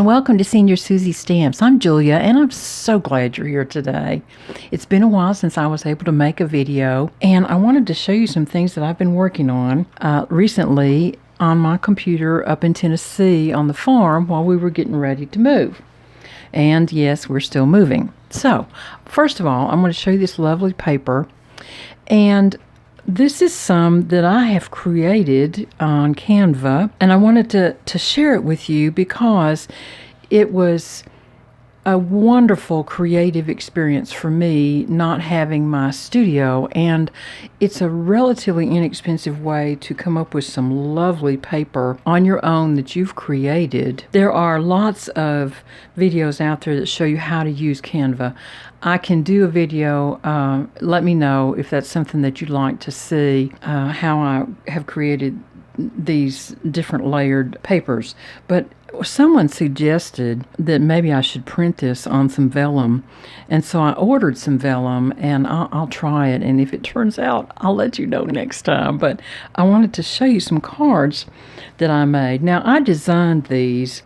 welcome to Senior Susie Stamps. I'm Julia, and I'm so glad you're here today. It's been a while since I was able to make a video, and I wanted to show you some things that I've been working on recently on my computer up in Tennessee on the farm while we were getting ready to move. And yes, we're still moving. So, first of all, I'm going to show you this lovely paper, and this is some that I have created on Canva, and I wanted to share it with you because it was a wonderful creative experience for me not having my studio, and it's a relatively inexpensive way to come up with some lovely paper on your own that you've created. There are lots of videos out there that show you how to use Canva. I can do a video. Let me know if that's something that you'd like to see, how I have created these different layered papers. But someone suggested that maybe I should print this on some vellum, and so I ordered some vellum, and I'll try it, and if it turns out, I'll let you know next time. But I wanted to show you some cards that I made. Now, I designed these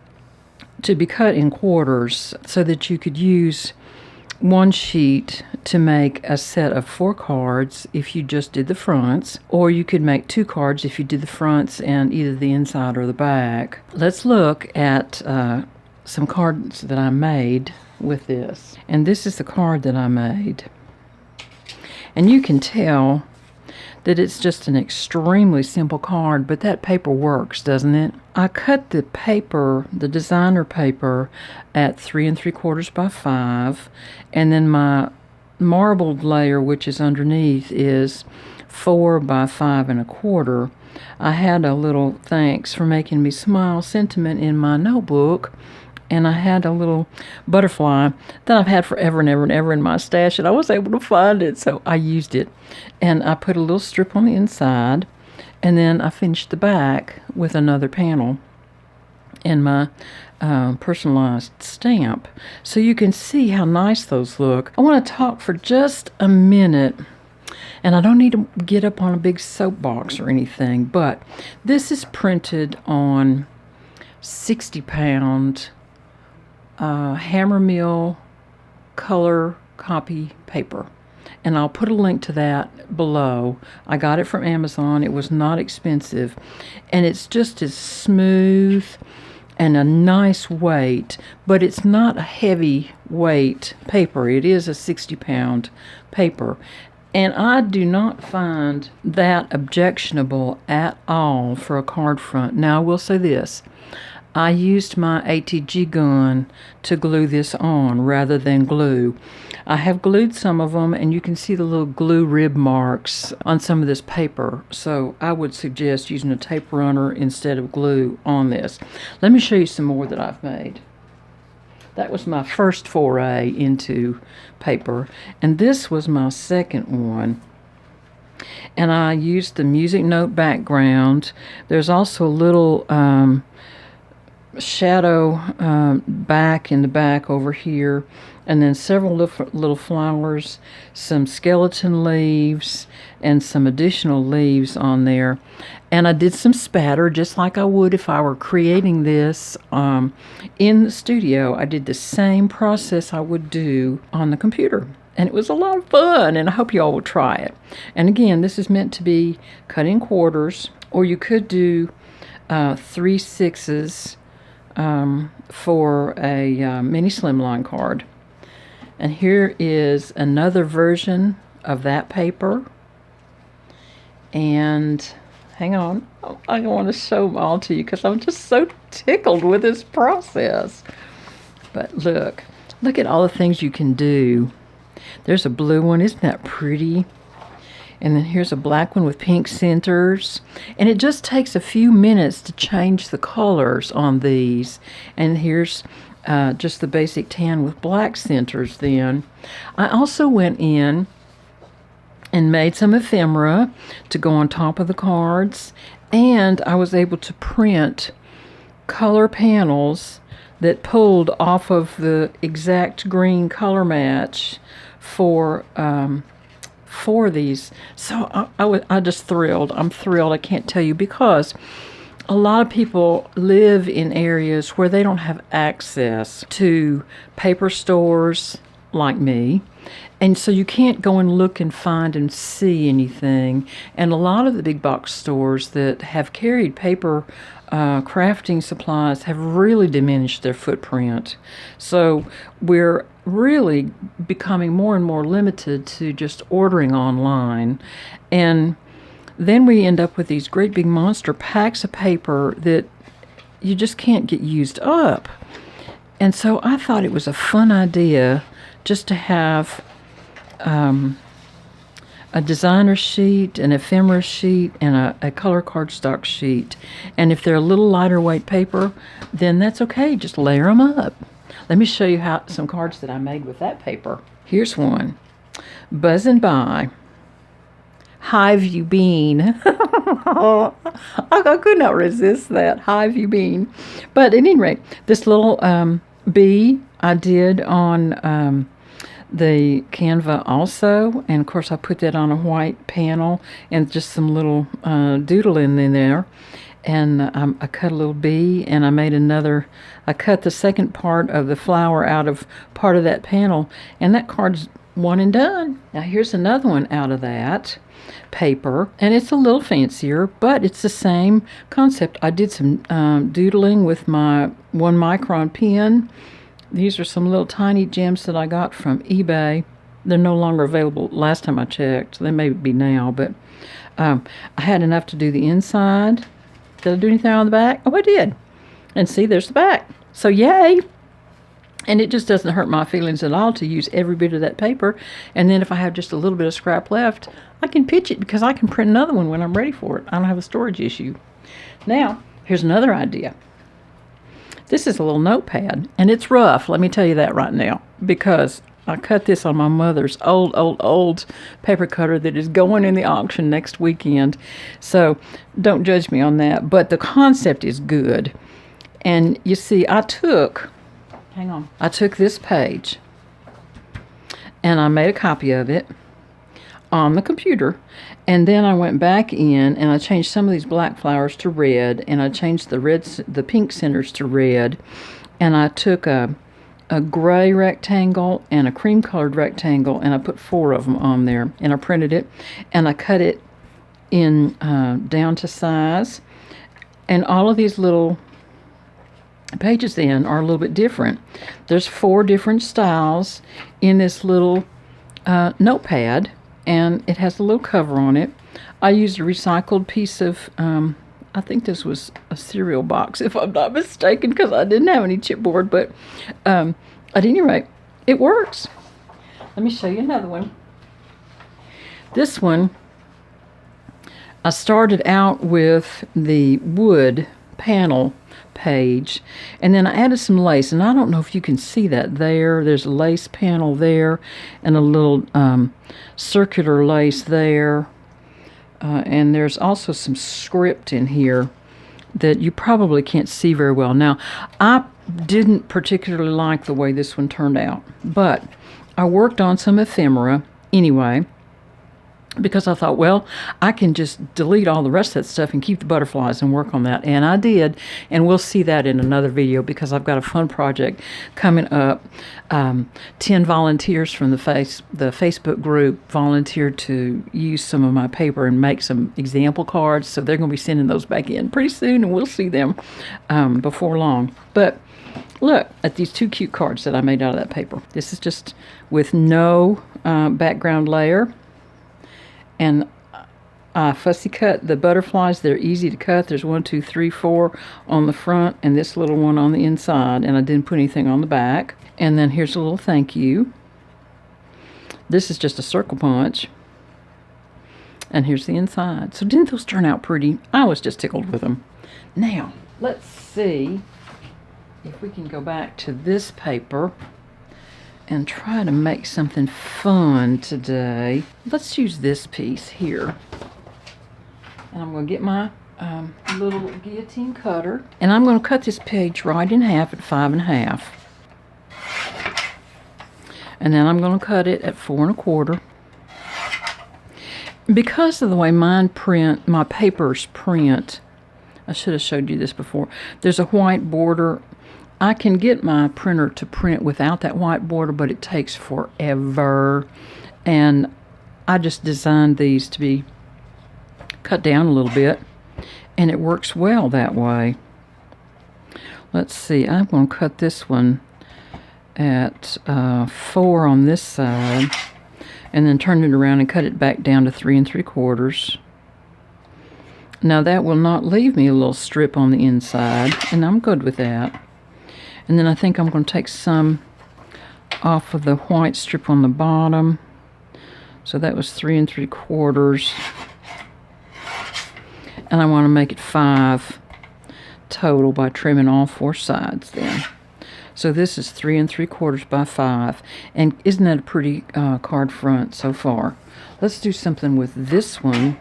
to be cut in quarters so that you could use one sheet to make a set of 4 cards if you just did the fronts, or you could make 2 cards if you did the fronts and either the inside or the back. Let's look at some cards that I made with this. And this is the card that I made. And you can tell that it's just an extremely simple card, but that paper works, doesn't it? I cut the paper, the designer paper, at 3 3/4 by 5, and then my marbled layer, which is underneath, is 4 by 5 1/4. I had a little "thanks for making me smile" sentiment in my notebook, and I had a little butterfly that I've had forever and ever and ever in my stash, and I was able to find it, so I used it. And I put a little strip on the inside, and then I finished the back with another panel and my personalized stamp. So you can see how nice those look. I want to talk for just a minute, and I don't need to get up on a big soapbox or anything, but this is printed on 60-pound hammer mill color copy paper, and I'll put a link to that below. I got it from Amazon. It was not expensive, and it's just as smooth and a nice weight, but it's not a heavy weight paper. It is a 60-pound paper, and I do not find that objectionable at all for a card front. Now, I will say this. I used my ATG gun to glue this on rather than glue. I have glued some of them, and you can see the little glue rib marks on some of this paper. So I would suggest using a tape runner instead of glue on this. Let me show you some more that I've made. That was my first foray into paper, and this was my second one. And I used the music note background. There's also a little shadow back in the back over here, and then several little flowers, some skeleton leaves, and some additional leaves on there. And I did some spatter just like I would if I were creating this in the studio. I did the same process I would do on the computer, and it was a lot of fun, and I hope you all will try it. And again, this is meant to be cut in quarters, or you could do 3/6 for a mini slimline card. And here is another version of that paper. And hang on, I want to show them all to you because I'm just so tickled with this process. But look at all the things you can do. There's a blue one. Isn't that pretty? And then here's a black one with pink centers. And it just takes a few minutes to change the colors on these. And here's just the basic tan with black centers then. I also went in and made some ephemera to go on top of the cards. And I was able to print color panels that pulled off of the exact green color match for these. So I just thrilled. I'm thrilled. I can't tell you, because a lot of people live in areas where they don't have access to paper stores like me. And so you can't go and look and find and see anything. And a lot of the big box stores that have carried paper crafting supplies have really diminished their footprint. So we're really becoming more and more limited to just ordering online. And then we end up with these great big monster packs of paper that you just can't get used up. And so I thought it was a fun idea just to have a designer sheet, an ephemera sheet, and a color cardstock sheet. And if they're a little lighter weight paper, then that's okay. Just layer them up. Let me show you some cards that I made with that paper. Here's one. Buzzing by. How have you been? I could not resist that. How have you been? But at any rate, this little bee I did on the Canva also, and of course I put that on a white panel and just some little doodling in there, and I cut a little bee, and I made another. I cut the second part of the flower out of part of that panel, and that card's one and done. Now here's another one out of that paper, and it's a little fancier, but it's the same concept. I did some doodling with my 1 micron pen. These are some little tiny gems that I got from eBay. They're no longer available last time I checked. They may be now, but I had enough to do the inside. Did I do anything on the back? Oh, I did. And see, there's the back. So yay! And it just doesn't hurt my feelings at all to use every bit of that paper. And then if I have just a little bit of scrap left, I can pitch it because I can print another one when I'm ready for it. I don't have a storage issue. Now, here's another idea. This is a little notepad, and it's rough, let me tell you that right now, because I cut this on my mother's old paper cutter that is going in the auction next weekend. So don't judge me on that, but the concept is good. And you see, I took this page, and I made a copy of it on the computer, and then I went back in and I changed some of these black flowers to red, and I changed the pink centers to red, and I took a gray rectangle and a cream colored rectangle, and I put 4 of them on there, and I printed it, and I cut it in down to size, and all of these little pages then are a little bit different. There's 4 different styles in this little notepad, and it has a little cover on it. I used a recycled piece of, I think this was a cereal box, if I'm not mistaken, because I didn't have any chipboard, but at any rate, it works. Let me show you another one. This one, I started out with the wood panel page, and then I added some lace, and I don't know if you can see that there. There's a lace panel there and a little circular lace there, and there's also some script in here that you probably can't see very well. Now, I didn't particularly like the way this one turned out, but I worked on some ephemera anyway, because I thought, well, I can just delete all the rest of that stuff and keep the butterflies and work on that. And I did, and we'll see that in another video, because I've got a fun project coming up. 10 volunteers from the Facebook group volunteered to use some of my paper and make some example cards, so they're going to be sending those back in pretty soon, and we'll see them before long. But look at these 2 cute cards that I made out of that paper. This is just with no background layer. And I fussy cut the butterflies. They're easy to cut. There's 1, 2, 3, 4 on the front, and this little one on the inside, and I didn't put anything on the back. And then here's a little thank you. This is just a circle punch, and here's the inside. So didn't those turn out pretty? I was just tickled with them. Now, let's see if we can go back to this paper and try to make something fun today. Let's use this piece here. And I'm going to get my little guillotine cutter, and I'm going to cut this page right in half at 5 1/2. And then I'm going to cut it at 4 1/4. Because of the way my papers print, I should have showed you this before. There's a white border. I can get my printer to print without that white border, but it takes forever. And I just designed these to be cut down a little bit, and it works well that way. Let's see, I'm going to cut this one at 4 on this side, and then turn it around and cut it back down to 3 3/4. Now that will not leave me a little strip on the inside, and I'm good with that. And then I think I'm going to take some off of the white strip on the bottom. So that was 3 3/4. And I want to make it 5 total by trimming all 4 sides then. So this is 3 3/4 by 5. And isn't that a pretty card front so far? Let's do something with this one.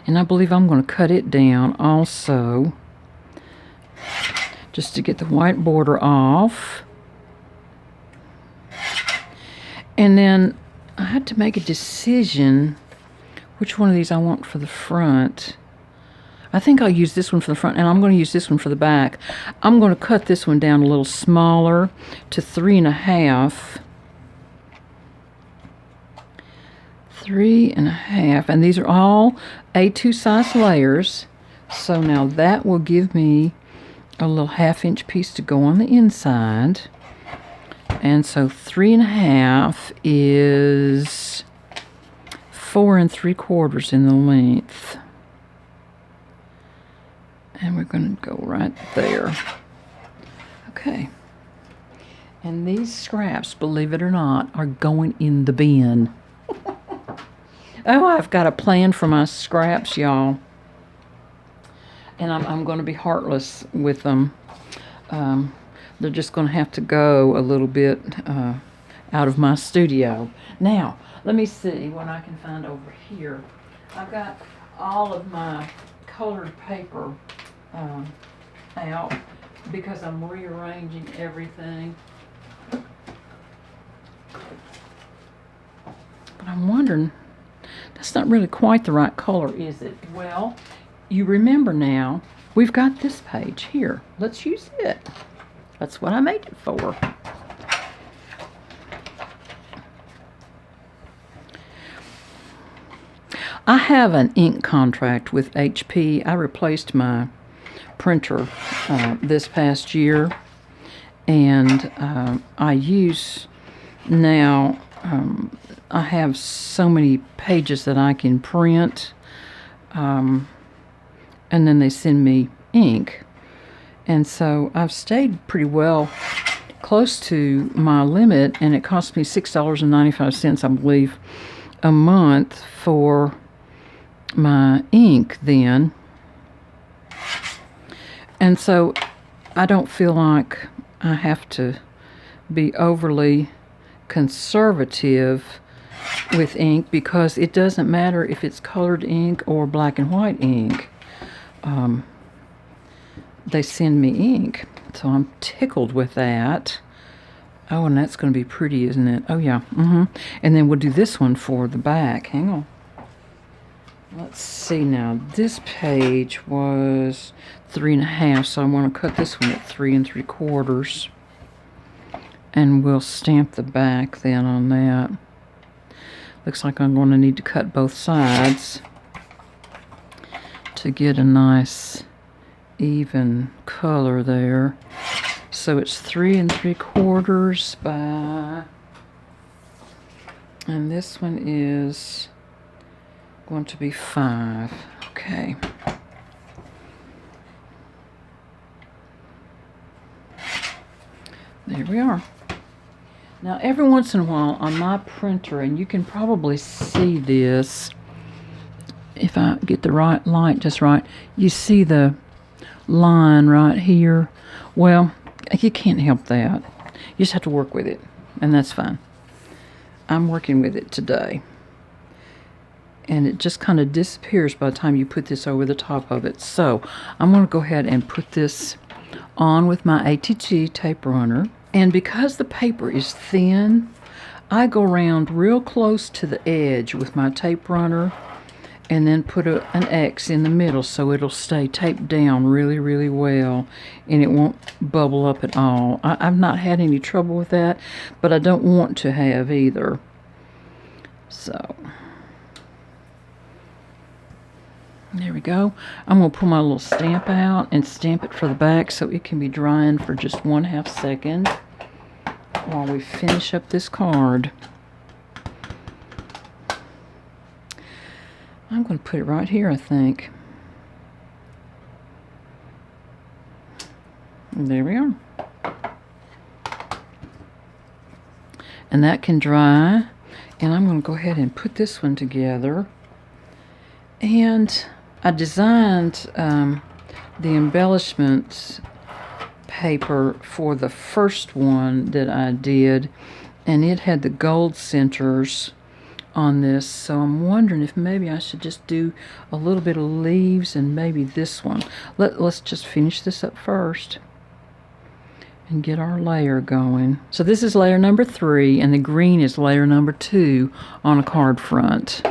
And I believe I'm going to cut it down also, just to get the white border off. And then I had to make a decision which one of these I want for the front. I think I'll use this one for the front, and I'm going to use this one for the back. I'm going to cut this one down a little smaller to 3 1/2. 3 1/2, and these are all A2 size layers. So now that will give me a little 1/2-inch piece to go on the inside. And so 3 1/2 is 4 3/4 in the length. And we're going to go right there. Okay. And these scraps, believe it or not, are going in the bin. Oh, I've got a plan for my scraps, y'all. And I'm going to be heartless with them. They're just going to have to go a little bit out of my studio. Now, let me see what I can find over here. I've got all of my colored paper out because I'm rearranging everything. But I'm wondering, that's not really quite the right color, is it? Well, you remember now, we've got this page here. Let's use it. That's what I made it for. I have an ink contract with HP. I replaced my printer this past year, and I use now, I have so many pages that I can print, and then they send me ink. And so I've stayed pretty well close to my limit, and it cost me $6.95, I believe, a month for my ink then. And so I don't feel like I have to be overly conservative with ink, because it doesn't matter if it's colored ink or black and white ink. They send me ink, so I'm tickled with that. Oh, and that's going to be pretty, isn't it? Oh, yeah. And then we'll do this one for the back. Hang on. Let's see now. This page was 3 1/2, so I want to cut this one at 3 3/4. And we'll stamp the back then on that. Looks like I'm going to need to cut both sides to get a nice even color there. So it's 3 3/4 by, and this one is going to be 5. Okay. There we are. Now, every once in a while on my printer, and you can probably see this if I get the right light just right, you see the line right here. Well, you can't help that. You just have to work with it, and that's fine. I'm working with it today. And it just kind of disappears by the time you put this over the top of it. So I'm going to go ahead and put this on with my ATG tape runner. And because the paper is thin, I go around real close to the edge with my tape runner, and then put an X in the middle so it'll stay taped down really, really well, and it won't bubble up at all. I've not had any trouble with that, but I don't want to have either. So there we go. I'm going to pull my little stamp out and stamp it for the back so it can be drying for just 1/2 second while we finish up this card. I'm going to put it right here, I think. And there we are. And that can dry. And I'm going to go ahead and put this one together. And I designed the embellishment paper for the first one that I did, and it had the gold centers on this, so I'm wondering if maybe I should just do a little bit of leaves and maybe this one. Let's just finish this up first and get our layer going. So this is layer number 3, and the green is layer number 2 on a card front.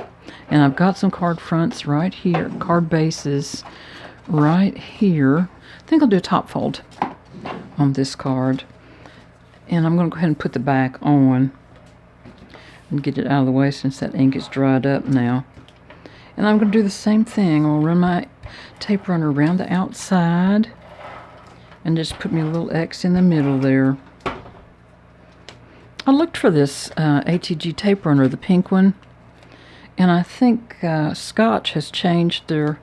And I've got some card fronts right here, card bases right here. I think I'll do a top fold on this card. And I'm going to go ahead and put the back on and get it out of the way since that ink is dried up now. And I'm going to do the same thing. I'll run my tape runner around the outside and just put me a little X in the middle there. I looked for this ATG tape runner, the pink one, and I think Scotch has changed their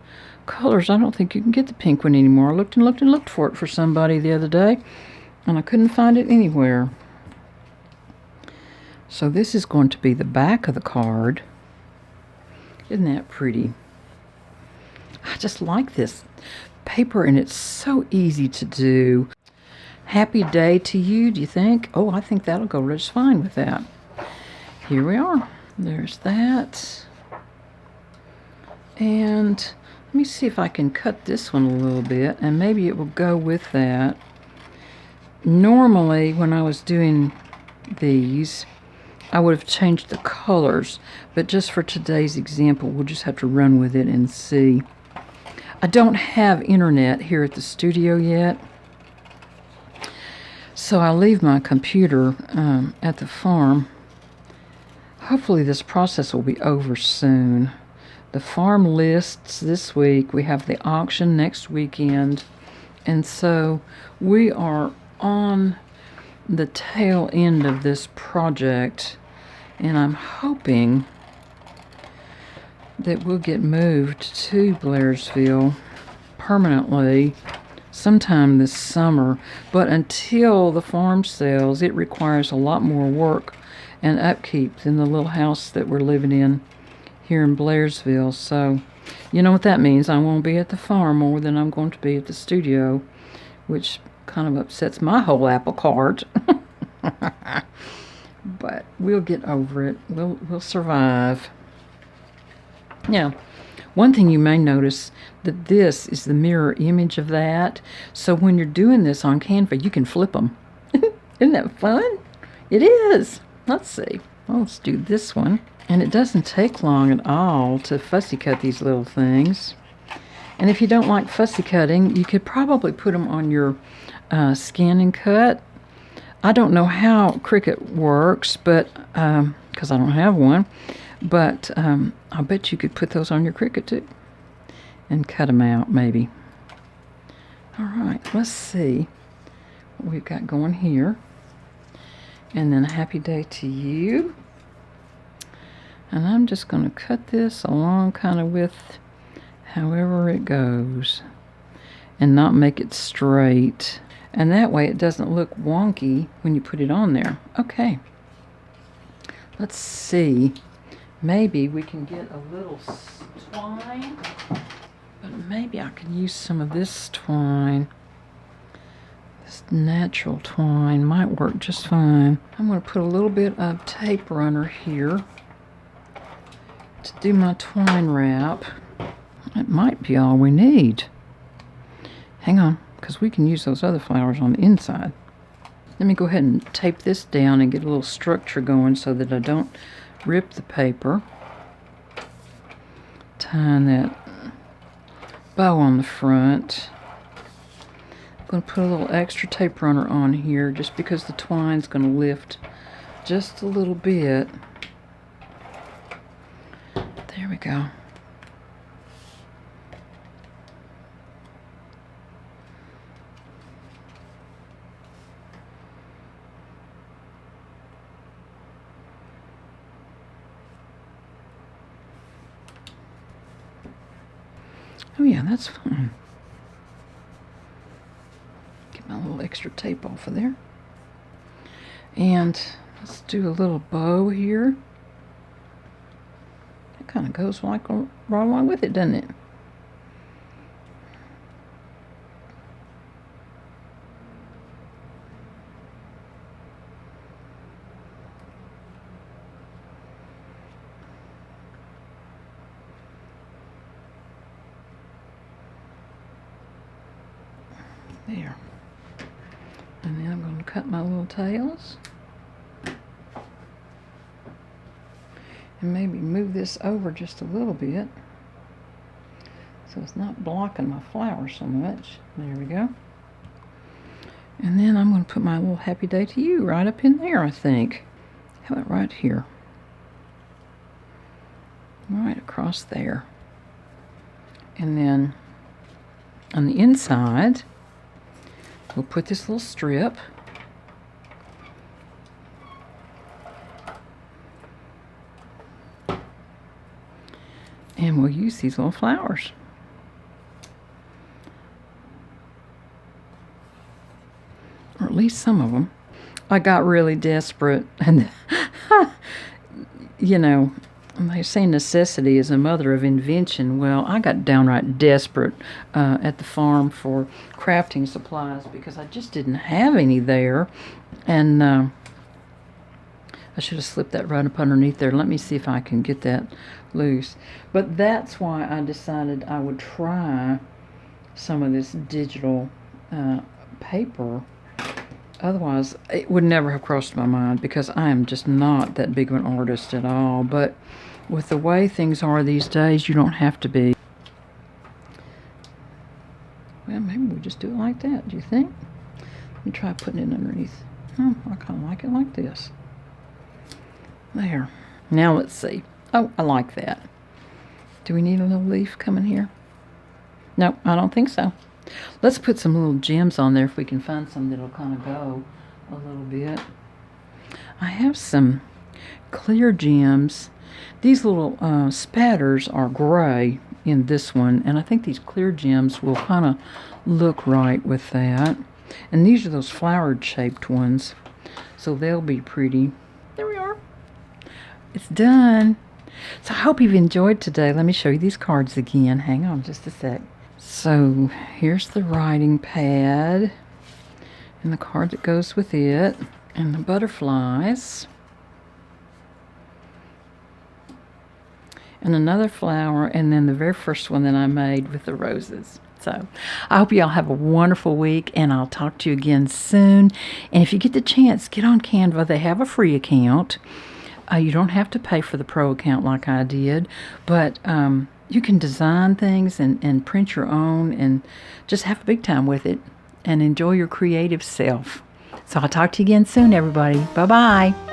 colors. I don't think you can get the pink one anymore. I looked and looked and looked for it for somebody the other day, and I couldn't find it anywhere. So this is going to be the back of the card. Isn't that pretty? I just like this paper, and it's so easy to do. Happy day to you, do you think? Oh, I think that'll go just fine with that. Here we are. There's that. And let me see if I can cut this one a little bit, and maybe it will go with that. Normally, when I was doing these, I would have changed the colors, but just for today's example, we'll just have to run with it and see. I don't have internet here at the studio yet, so I leave my computer at the farm. Hopefully this process will be over soon. The farm lists this week. We have the auction next weekend, and so we are on the tail end of this project, and I'm hoping that we'll get moved to Blairsville permanently sometime this summer. But until the farm sells, it requires a lot more work and upkeep than the little house that we're living in here in Blairsville. So you know what that means. I won't be at the farm more than I'm going to be at the studio, which kind of upsets my whole apple cart. But we'll get over it. We'll survive. Now, one thing you may notice, that this is the mirror image of that. So when you're doing this on Canva, you can flip them. Isn't that fun? It is. Let's see. Well, let's do this one. And it doesn't take long at all to fussy cut these little things. And if you don't like fussy cutting, you could probably put them on your scan and cut. I don't know how Cricut works, but because I don't have one, but I bet you could put those on your Cricut too and cut them out maybe. All right, let's see what we've got going here. And then a happy day to you. And I'm just going to cut this along kind of with however it goes and not make it straight. And that way it doesn't look wonky when you put it on there. Okay. Let's see. Maybe we can get a little twine. But maybe I can use some of this twine. This natural twine might work just fine. I'm going to put a little bit of tape runner here to do my twine wrap. That might be all we need. Hang on, because we can use those other flowers on the inside. Let me go ahead and tape this down and get a little structure going so that I don't rip the paper. tying that bow on the front. I'm going to put a little extra tape runner on here just because the twine's going to lift just a little bit. There we go. Oh yeah, that's fine. Get my little extra tape off of there. And let's do a little bow here. It kind of goes like right along with it, doesn't it? There. And then I'm going to cut my little tails. And maybe move this over just a little bit so it's not blocking my flower so much. There we go. And then I'm going to put my little happy day to you right up in there, I think. How about right here? Right across there. And then on the inside, we'll put this little strip. And we'll use these little flowers. Or at least some of them. I got really desperate and you know, they say necessity is a mother of invention. Well, I got downright desperate at the farm for crafting supplies because I just didn't have any there. And I should have slipped that right up underneath there. Let me see if I can get that loose. But that's why I decided I would try some of this digital paper. Otherwise, it would never have crossed my mind because I am just not that big of an artist at all. But with the way things are these days, you don't have to be. Well, maybe we just do it like that, do you think? Let me try putting it underneath. I kind of like it like this. There. Now let's see. Oh, I like that. Do we need a little leaf coming here? No, I don't think so. Let's put some little gems on there if we can find some that'll kind of go a little bit. I have some clear gems. These little spatters are gray in this one, and I think these clear gems will kind of look right with that. And these are those flowered shaped ones, so they'll be pretty. There we are. It's done. So I hope you've enjoyed today. Let me show you these cards again. Hang on just a sec. So here's the writing pad and the card that goes with it and the butterflies and another flower and then the very first one that I made with the roses. So I hope you all have a wonderful week and I'll talk to you again soon. And if you get the chance, get on Canva. They have a free account. You don't have to pay for the pro account like I did, but you can design things and print your own and just have a big time with it and enjoy your creative self. So I'll talk to you again soon, everybody. Bye-bye.